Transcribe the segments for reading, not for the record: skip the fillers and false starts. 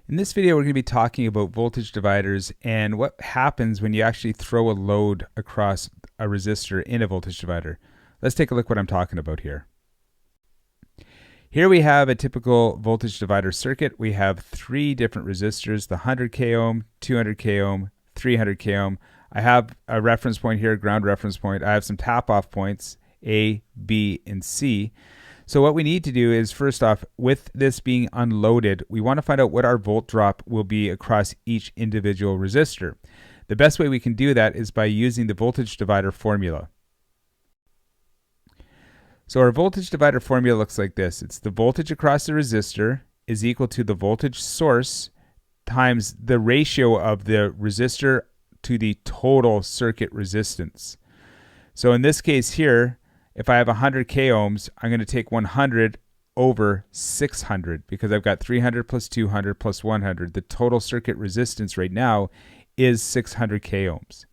In this video, we're going to be talking about voltage dividers and what happens when you actually throw a load across a resistor in a voltage divider. Let's take a look what I'm talking about here. Here we have a typical voltage divider circuit. We have three different resistors, the 100k ohm, 200k ohm, 300k ohm. I have a reference point here, ground reference point. I have some tap-off points, A, B, and C. So what we need to do is, first off, with this being unloaded, we want to find out what our volt drop will be across each individual resistor. The best way we can do that is by using the voltage divider formula. So our voltage divider formula looks like this. It's the voltage across the resistor is equal to the voltage source times the ratio of the resistor to the total circuit resistance. So in this case here, if I have 100k ohms, I'm going to take 100 over 600 because I've got 300 plus 200 plus 100. The total circuit resistance right now is 600k ohms.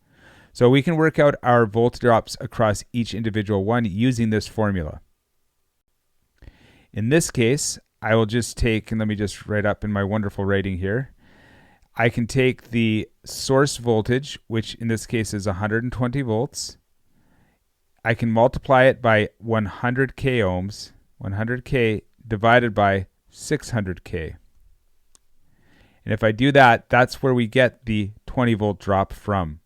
So we can work out our volt drops across each individual one using this formula. In this case, I will just take, and let me just write up in my wonderful writing here, I can take the source voltage, which in this case is 120 volts. I can multiply it by 100k ohms, 100k divided by 600k. And if I do that, that's where we get the 20 volt drop from.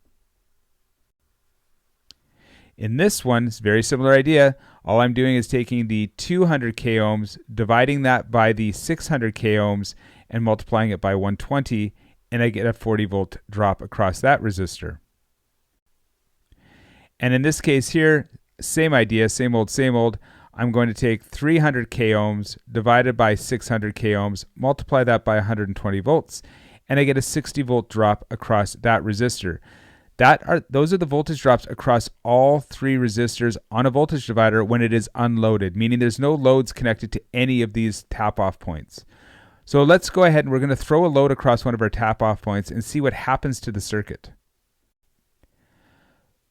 In this one, it's a very similar idea. All I'm doing is taking the 200k ohms, dividing that by the 600k ohms, and multiplying it by 120, and I get a 40 volt drop across that resistor. And in this case here, same idea, same old, same old. I'm going to take 300k ohms divided by 600k ohms, multiply that by 120 volts, and I get a 60 volt drop across that resistor. Those are the voltage drops across all three resistors on a voltage divider when it is unloaded, meaning there's no loads connected to any of these tap-off points. So let's go ahead and we're going to throw a load across one of our tap-off points and see what happens to the circuit.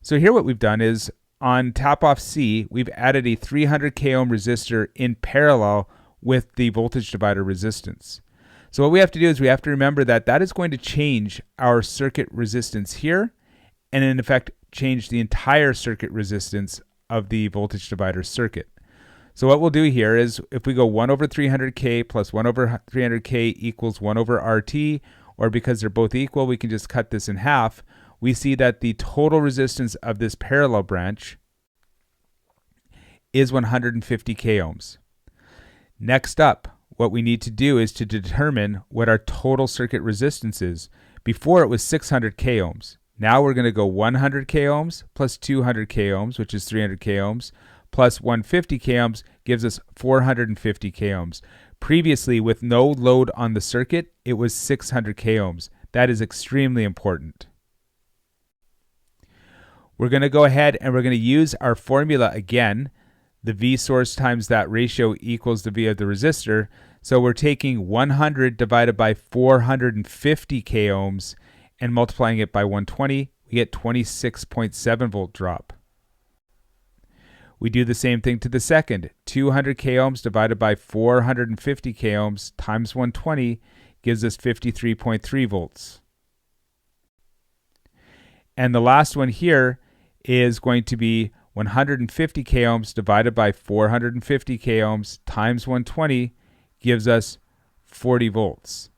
So here what we've done is on tap-off C, we've added a 300k ohm resistor in parallel with the voltage divider resistance. So what we have to do is we have to remember that that is going to change our circuit resistance here, and in effect change the entire circuit resistance of the voltage divider circuit. So what we'll do here is if we go 1 over 300k plus 1 over 300k equals 1 over RT, or because they're both equal, we can just cut this in half. We see that the total resistance of this parallel branch is 150k ohms. Next up, what we need to do is to determine what our total circuit resistance is. Before it was 600k ohms. Now we're going to go 100k ohms plus 200k ohms, which is 300k ohms, plus 150k ohms gives us 450k ohms. Previously, with no load on the circuit, it was 600k ohms. That is extremely important. We're going to go ahead and we're going to use our formula again. The V source times that ratio equals the V of the resistor. So we're taking 100 divided by 450k ohms and multiplying it by 120. We get 26.7 volt drop. We do the same thing to the second. 200k ohms divided by 450k ohms times 120 gives us 53.3 volts. And the last one here is going to be 150k ohms divided by 450k ohms times 120 gives us 40 volts.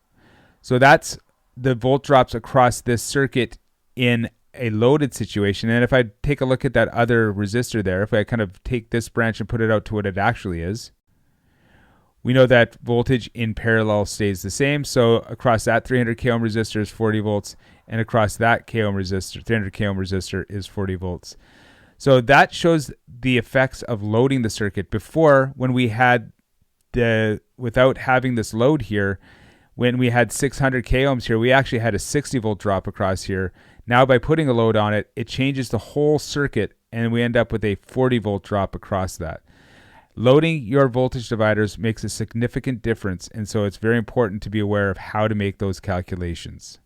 So that's the volt drops across this circuit in a loaded situation. And if I take a look at that other resistor there, if I kind of take this branch and put it out to what it actually is, we know that voltage in parallel stays the same. So across that 300k ohm resistor is 40 volts, and across that k ohm resistor, 300k ohm resistor is 40 volts. So that shows the effects of loading the circuit. Before, when we had without having this load here, when we had 600k ohms here, we actually had a 60 volt drop across here. Now by putting a load on it, it changes the whole circuit and we end up with a 40 volt drop across that. Loading your voltage dividers makes a significant difference, and so it's very important to be aware of how to make those calculations.